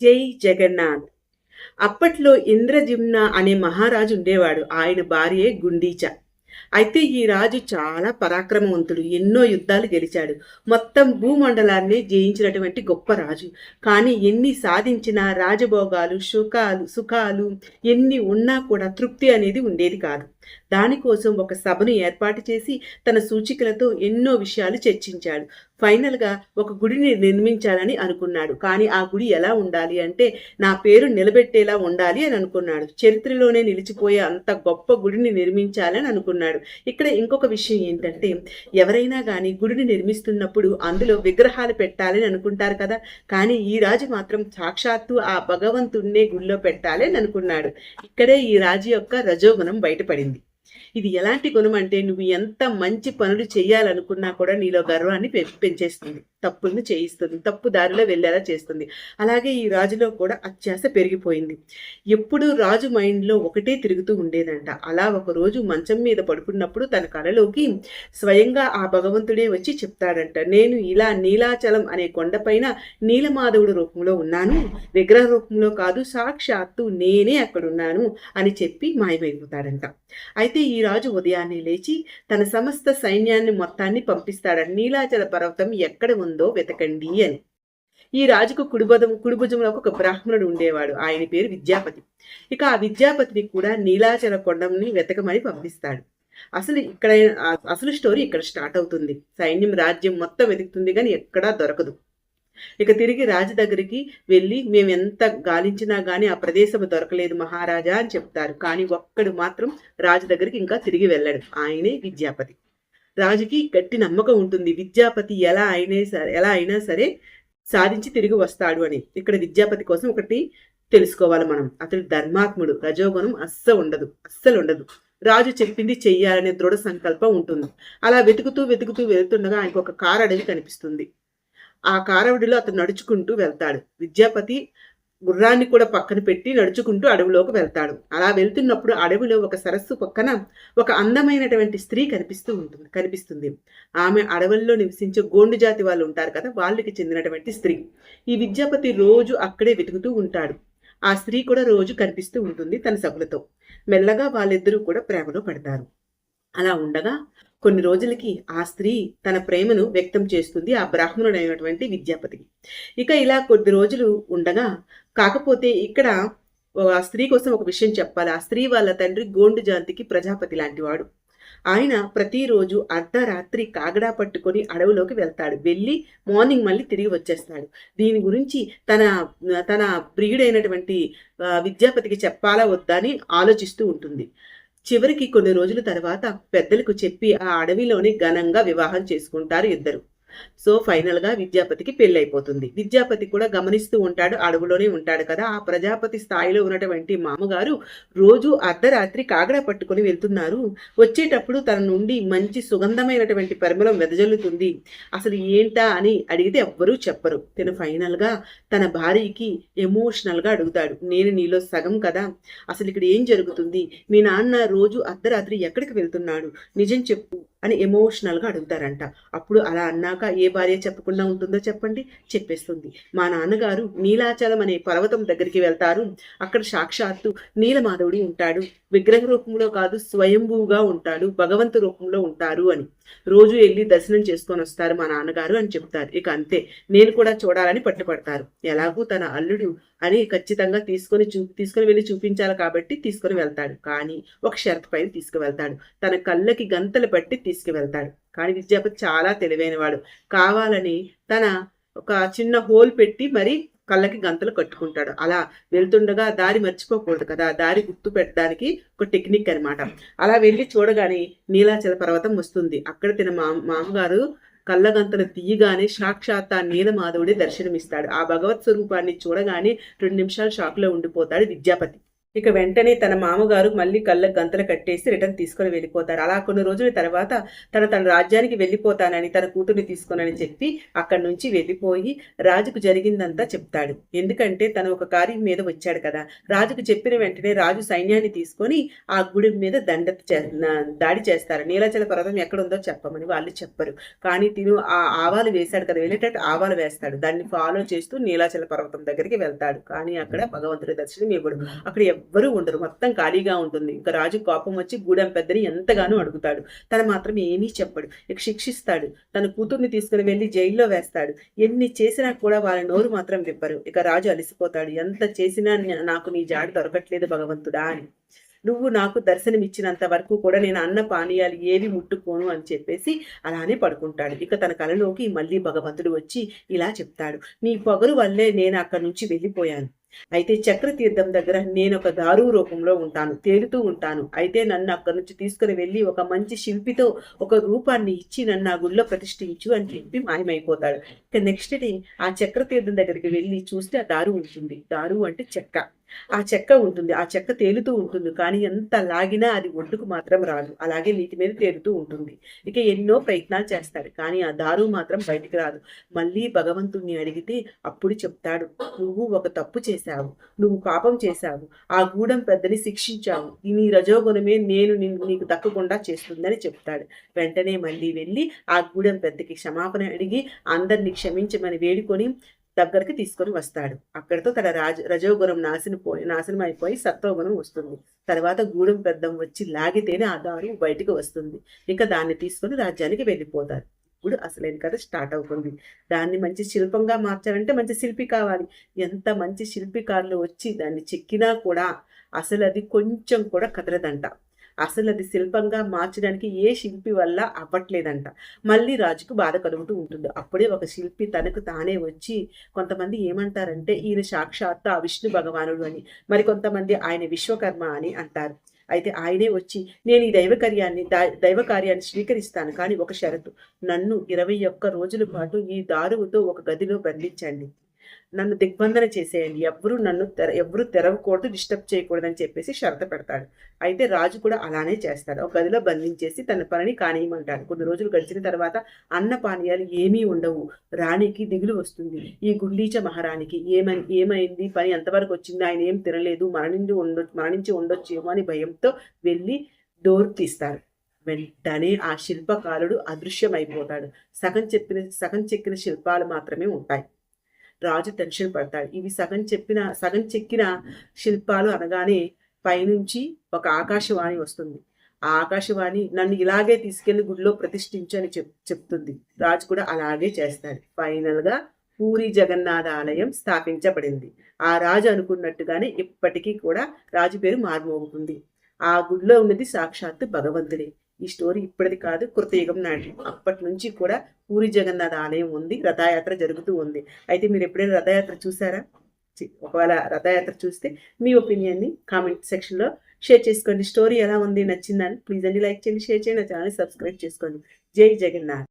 జై జగన్నాథ్. అప్పట్లో ఇంద్రజిమ్న అనే మహారాజు ఉండేవాడు. ఆయన భార్యే గుండీచ. అయితే ఈ రాజు చాలా పరాక్రమవంతుడు. ఎన్నో యుద్ధాలు గెలిచాడు. మొత్తం భూమండలాన్ని జయించినటువంటి గొప్ప రాజు. కానీ ఎన్ని సాధించినా రాజభోగాలు, సుఖాలు ఎన్ని ఉన్నా కూడా తృప్తి అనేది ఉండేది కాదు. దానికోసం ఒక సభను ఏర్పాటు చేసి తన సూచికలతో ఎన్నో విషయాలు చర్చించాడు. ఫైనల్గా ఒక గుడిని నిర్మించాలని అనుకున్నాడు. కానీ ఆ గుడి ఎలా ఉండాలి అంటే నా పేరు నిలబెట్టేలా ఉండాలి అని అనుకున్నాడు. చరిత్రలోనే నిలిచిపోయే అంత గొప్ప గుడిని నిర్మించాలని అనుకున్నాడు. ఇక్కడ ఇంకొక విషయం ఏంటంటే ఎవరైనా కానీ గుడిని నిర్మిస్తున్నప్పుడు అందులో విగ్రహాలు పెట్టాలని అనుకుంటారు కదా. కానీ ఈ రాజు మాత్రం సాక్షాత్తు ఆ భగవంతుడినే గుడిలో పెట్టాలి అని అనుకున్నాడు. ఇక్కడే ఈ రాజు యొక్క రజోగుణం బయటపడింది. ఇది ఎలాంటి గుణం అంటే నువ్వు ఎంత మంచి పనులు చేయాలనుకున్నా కూడా నీలో గర్వాన్ని పెంచేస్తుంది, తప్పులను చేయిస్తుంది, తప్పు దారిలో వెళ్ళేలా చేస్తుంది. అలాగే ఈ రాజులో కూడా అత్యాశ పెరిగిపోయింది. ఎప్పుడు రాజు మైండ్లో ఒకటే తిరుగుతూ ఉండేదంట. అలా ఒకరోజు మంచం మీద పడుకున్నప్పుడు తన కలలోకి స్వయంగా ఆ భగవంతుడే వచ్చి చెప్తాడంట, నేను ఇలా నీలాచలం అనే కొండపైన నీలమాధవుడు రూపంలో ఉన్నాను, విగ్రహ రూపంలో కాదు, సాక్షాత్తు నేనే అక్కడున్నాను అని చెప్పి మాయమైపోతాడంట. అయితే ఈ రాజు ఉదయాన్నే లేచి తన సమస్త సైన్యాన్ని మొత్తాన్ని పంపిస్తాడని నీలాచల పర్వతం ఎక్కడ ఉందో వెతకండి అని. ఈ రాజుకు కుడిభుజంలో ఒక బ్రాహ్మణుడు ఉండేవాడు. ఆయన పేరు విద్యాపతి. ఇక ఆ విద్యాపతిని కూడా నీలాచల కొండని వెతకమని పంపిస్తాడు. అసలు స్టోరీ ఇక్కడ స్టార్ట్ అవుతుంది. సైన్యం రాజ్యం మొత్తం వెతుకుతుంది కానీ ఎక్కడా దొరకదు. ఇక తిరిగి రాజు దగ్గరికి వెళ్ళి మేము ఎంత గాలించినా కానీ ఆ ప్రదేశం దొరకలేదు మహారాజా అని చెప్తారు. కానీ ఒక్కడు మాత్రం రాజు దగ్గరికి ఇంకా తిరిగి వెళ్ళాడు. ఆయనే విద్యాపతి. రాజుకి గట్టి నమ్మకం ఉంటుంది విద్యాపతి ఎలా అయినా సరే సాధించి తిరిగి వస్తాడు అని. ఇక్కడ విద్యాపతి కోసం ఒకటి తెలుసుకోవాలి మనం. అతడు ధర్మాత్ముడు, రజోగుణం అస్సలు ఉండదు. రాజు చెప్పింది చెయ్యాలనే దృఢ సంకల్పం ఉంటుంది. అలా వెతుకుతూ వెళ్తుండగా ఆయనకు ఒక కారు అడవి కనిపిస్తుంది. ఆ కారవడిలో అతను నడుచుకుంటూ వెళ్తాడు. విద్యాపతి గుర్రాన్ని కూడా పక్కన పెట్టి నడుచుకుంటూ అడవిలోకి వెళ్తాడు. అలా వెళ్తున్నప్పుడు అడవిలో ఒక సరస్సు పక్కన ఒక అందమైనటువంటి స్త్రీ కనిపిస్తుంది. ఆమె అడవుల్లో నివసించే గోండు జాతి వాళ్ళు ఉంటారు కదా, వాళ్ళకి చెందినటువంటి స్త్రీ. ఈ విద్యాపతి రోజు అక్కడే వెతుకుతూ ఉంటాడు. ఆ స్త్రీ కూడా రోజు కనిపిస్తూ ఉంటుంది తన సభలతో. మెల్లగా వాళ్ళిద్దరూ కూడా ప్రేమలో పడతారు. అలా ఉండగా కొన్ని రోజులకి ఆ స్త్రీ తన ప్రేమను వ్యక్తం చేస్తుంది ఆ బ్రాహ్మణుడైనటువంటి విద్యాపతికి. ఇక ఇలా కొద్ది రోజులు ఉండగా, కాకపోతే ఇక్కడ ఆ స్త్రీ కోసం ఒక విషయం చెప్పాలి. ఆ స్త్రీ వాళ్ళ తండ్రి గోండు జాతికి ప్రజాపతి లాంటివాడు. ఆయన ప్రతిరోజు అర్ధరాత్రి కాగడా పట్టుకొని అడవిలోకి వెళ్తాడు. వెళ్ళి మార్నింగ్ మళ్ళీ తిరిగి వచ్చేస్తాడు. దీని గురించి తన ప్రియుడైనటువంటి విద్యాపతికి చెప్పాలా వద్దా అని ఆలోచిస్తూ ఉంటుంది. చివరికి కొన్ని రోజుల తర్వాత పెద్దలకు చెప్పి ఆ అడవిలోనే ఘనంగా వివాహం చేసుకుంటారు ఇద్దరు. సో ఫైనల్గా విద్యాపతికి పెళ్ళైపోతుంది. విద్యాపతి కూడా గమనిస్తూ ఉంటాడు, అడవులోనే ఉంటాడు కదా. ఆ ప్రజాపతి స్థాయిలో ఉన్నటువంటి మామగారు రోజు అర్ధరాత్రి కాగడా పట్టుకొని వెళ్తున్నారు. వచ్చేటప్పుడు తన నుండి మంచి సుగంధమైనటువంటి పరిమళం వెదజల్లుతుంది. అసలు ఏంటా అని అడిగితే ఎవ్వరూ చెప్పరు. తను ఫైనల్గా తన భార్యకి ఎమోషనల్గా అడుగుతాడు, నేను నీలో సగం కదా, అసలు ఇక్కడ ఏం జరుగుతుంది, మీ నాన్న రోజు అర్ధరాత్రి ఎక్కడికి వెళ్తున్నాడు, నిజం చెప్పు అని ఎమోషనల్గా అడుగుతారంట. అప్పుడు అలా అన్నాక ఏ భార్య చెప్పకుండా ఉంటుందో చెప్పండి, చెప్పేస్తుంది. మా నాన్నగారు నీలాచలం అనే పర్వతం దగ్గరికి వెళ్తారు. అక్కడ సాక్షాత్తు నీలమాధవుడి ఉంటాడు. విగ్రహ రూపంలో కాదు, స్వయంభూగా ఉంటాడు, భగవంతు రూపంలో ఉంటారు అని. రోజు వెళ్ళి దర్శనం చేసుకొని వస్తారు మా నాన్నగారు అని చెప్తారు. ఇక అంతే, నేను కూడా చూడాలని పట్టుపడతారు. ఎలాగూ తన అల్లుడు అని ఖచ్చితంగా తీసుకొని వెళ్ళి చూపించాలి కాబట్టి తీసుకొని వెళ్తాడు. కానీ ఒక షరతు పైన తీసుకువెళ్తాడు. తన కళ్ళకి గంతలు పట్టి తీసుకువెళ్తాడు. కానీ విద్యాపతి చాలా తెలివైనవాడు. కావాలని తన ఒక చిన్న హోల్ పెట్టి మరి కళ్ళకి గంతలు కట్టుకుంటాడు. అలా వెళ్తుండగా దారి మర్చిపోకూడదు కదా, దారి గుర్తు పెట్టడానికి ఒక టెక్నిక్ అనమాట. అలా వెళ్ళి చూడగానే నీలాచల పర్వతం వస్తుంది. అక్కడ తన మామగారు కళ్ళగంతలు తీయగానే సాక్షాత్ ఆ నీలమాధవుడే దర్శనమిస్తాడు. ఆ భగవత్ స్వరూపాన్ని చూడగానే 2 నిమిషాలు షాక్లో ఉండిపోతాడు విద్యాపతి. ఇక వెంటనే తన మామగారు మళ్ళీ కళ్ళకు గంతలు కట్టేసి రిటర్న్ తీసుకొని వెళ్ళిపోతారు. అలా కొన్ని రోజుల తర్వాత తన రాజ్యానికి వెళ్ళిపోతానని, తన కూతుర్ని తీసుకోనని చెప్పి అక్కడి నుంచి వెళ్ళిపోయి రాజుకు జరిగిందంతా చెప్తాడు. ఎందుకంటే తను ఒక కార్యం మీద వచ్చాడు కదా! రాజుకు చెప్పిన వెంటనే రాజు సైన్యాన్ని తీసుకొని ఆ గుడి మీద దాడి చేస్తారు. నీలాచల పర్వతం ఎక్కడుందో చెప్పమని. వాళ్ళు చెప్పరు. కానీ తిను ఆ ఆవాలు వేశాడు కదా! వెళ్ళేటట్టు ఆవాలు వేస్తాడు. దాన్ని ఫాలో చేస్తూ నీలాచల పర్వతం దగ్గరికి వెళ్తాడు. కానీ అక్కడ భగవంతుడి దర్శనం ఇవ్వడు. అక్కడ ఎవ్వరూ ఉండరు. మొత్తం ఖాళీగా ఉంటుంది. ఇక రాజు కోపం వచ్చి గూడెం పెద్దని ఎంతగానో అడుగుతాడు. తను మాత్రం ఏమీ చెప్పడు. ఇక శిక్షిస్తాడు. తన కూతుర్ని తీసుకుని వెళ్ళి జైల్లో వేస్తాడు. ఎన్ని చేసినా కూడా వాళ్ళ నోరు మాత్రం విప్పరు. ఇక రాజు అలసిపోతాడు. ఎంత చేసినా నాకు నీ జాడి దొరకట్లేదు భగవంతుడా అని. నువ్వు నాకు దర్శనమిచ్చినంత వరకు కూడా నేను అన్న పానీయాలు ఏవి ముట్టుకోను అని చెప్పేసి అలానే పడుకుంటాడు. ఇక తన కలలోకి మళ్ళీ భగవంతుడు వచ్చి ఇలా చెప్తాడు, నీ పొగరు వల్లే నేను అక్కడి నుంచి వెళ్ళిపోయాను. అయితే చక్రతీర్థం దగ్గర నేను ఒక దారు రూపంలో ఉంటాను, తేలుతూ ఉంటాను. అయితే నన్ను అక్కడి నుంచి తీసుకుని వెళ్ళి ఒక మంచి శిల్పితో ఒక రూపాన్ని ఇచ్చి నన్ను ఆ గుళ్ళో ప్రతిష్ఠించు అని చెప్పి మాయమైపోతాడు. ఇక నెక్స్ట్ డే ఆ చక్రతీర్థం దగ్గరికి వెళ్ళి చూస్తే ఆ దారు ఉంటుంది. దారు అంటే చెక్క. ఆ చెక్క ఉంటుంది. ఆ చెక్క తేలుతూ ఉంటుంది. కానీ ఎంత లాగినా అది ఒడ్డుకు మాత్రం రాదు. అలాగే నీటి మీద తేలుతూ ఉంటుంది. ఇక ఎన్నో ప్రయత్నాలు చేస్తాడు. కానీ ఆ దారు మాత్రం బయటికి రాదు. మళ్ళీ భగవంతుణ్ణి అడిగితే అప్పుడు చెప్తాడు, నువ్వు ఒక తప్పు చేశావు. నువ్వు పాపం చేశావు. ఆ గూడెం పెద్దని శిక్షించావు. నీ రజోగుణమే నేను నీకు దక్కకుండా చేస్తుందని చెప్తాడు. వెంటనే మళ్ళీ వెళ్ళి ఆ గూడెం పెద్దకి క్షమాపణ అడిగి అందరినీ క్షమించమని వేడుకొని దగ్గరికి తీసుకొని వస్తాడు. అక్కడితో తన రజోగుణం నాశనం అయిపోయి సత్వగుణం వస్తుంది. తర్వాత గూడెం పెద్దం వచ్చి లాగితేనే ఆ దారు బయటికి వస్తుంది. ఇక దాన్ని తీసుకొని రాజ్యానికి వెళ్ళిపోతారు. ఇప్పుడు అసలైన కథ స్టార్ట్ అవుతుంది. దాన్ని మంచి శిల్పంగా మార్చాలంటే మంచి శిల్పి కావాలి. ఎంత మంచి శిల్పికారులు వచ్చి దాన్ని చెక్కినా కూడా అసలు అది కొంచెం కూడా కదలదంట. అసలు అది శిల్పంగా మార్చడానికి ఏ శిల్పి వల్ల అవ్వట్లేదంట. మళ్ళీ రాజుకు బాధ కలుగుతూ ఉంటుంది. అప్పుడే ఒక శిల్పి తనకు తానే వచ్చి, కొంతమంది ఏమంటారంటే ఈయన సాక్షాత్తు ఆ విష్ణు భగవానుడు అని, మరి కొంతమంది ఆయన విశ్వకర్మ అని అంటారు. అయితే ఆయనే వచ్చి, నేను ఈ దైవ కార్యాన్ని స్వీకరిస్తాను, కానీ ఒక షరతు, నన్ను 21 రోజుల పాటు ఈ దారువుతో ఒక గదిలో బంధించండి, నన్ను దిగ్బంధన చేసేయండి, ఎవరు తెరవకూడదు, డిస్టర్బ్ చేయకూడదు అని చెప్పేసి షరత పెడతాడు. అయితే రాజు కూడా అలానే చేస్తాడు. ఒక గదిలో బంధించేసి తన పనిని కానియమంటాడు. కొన్ని రోజులు గడిచిన తర్వాత అన్న పానీయాలు ఏమీ ఉండవు. రాణికి దిగులు వస్తుంది. ఈ గుండీచ మహారాణికి ఏమైంది, పని ఎంతవరకు వచ్చింది, ఆయన ఏం తినలేదు, మరణించి ఉండొచ్చేమో అని భయంతో వెళ్ళి డోర్ తీస్తారు. వెంటనే ఆ శిల్పకారుడు అదృశ్యమైపోతాడు. సగం చెక్కిన శిల్పాలు మాత్రమే ఉంటాయి. రాజు టెన్షన్ పడతాడు. ఇవి సగం చెక్కిన శిల్పాలు అనగానే పైనుంచి ఒక ఆకాశవాణి వస్తుంది. ఆ ఆకాశవాణి నన్ను ఇలాగే తీసుకెళ్లి గుడిలో ప్రతిష్ఠించు అని చెప్తుంది. రాజు కూడా అలాగే చేస్తాడు. ఫైనల్ గా పూరి జగన్నాథ ఆలయం స్థాపించబడింది. ఆ రాజు అనుకున్నట్టుగానే ఇప్పటికీ కూడా రాజు పేరు మారుమోగుతుంది. ఆ గుడిలో ఉన్నది సాక్షాత్తు భగవంతుడే. ఈ స్టోరీ ఇప్పటిది కాదు, కృతయుగం నాటి. అప్పటి నుంచి కూడా పూరి జగన్నాథ ఆలయం ఉంది, రథయాత్ర జరుగుతూ ఉంది. అయితే మీరు ఎప్పుడైనా రథయాత్ర చూసారా? ఒకవేళ రథయాత్ర చూస్తే మీ ఒపీనియన్ని కామెంట్ సెక్షన్లో షేర్ చేసుకోండి. స్టోరీ ఎలా ఉంది, నచ్చిందని ప్లీజ్ అండి లైక్ చేయండి, షేర్ చేయండి, ఛానల్ సబ్స్క్రైబ్ చేసుకోండి. జై జగన్నాథ్.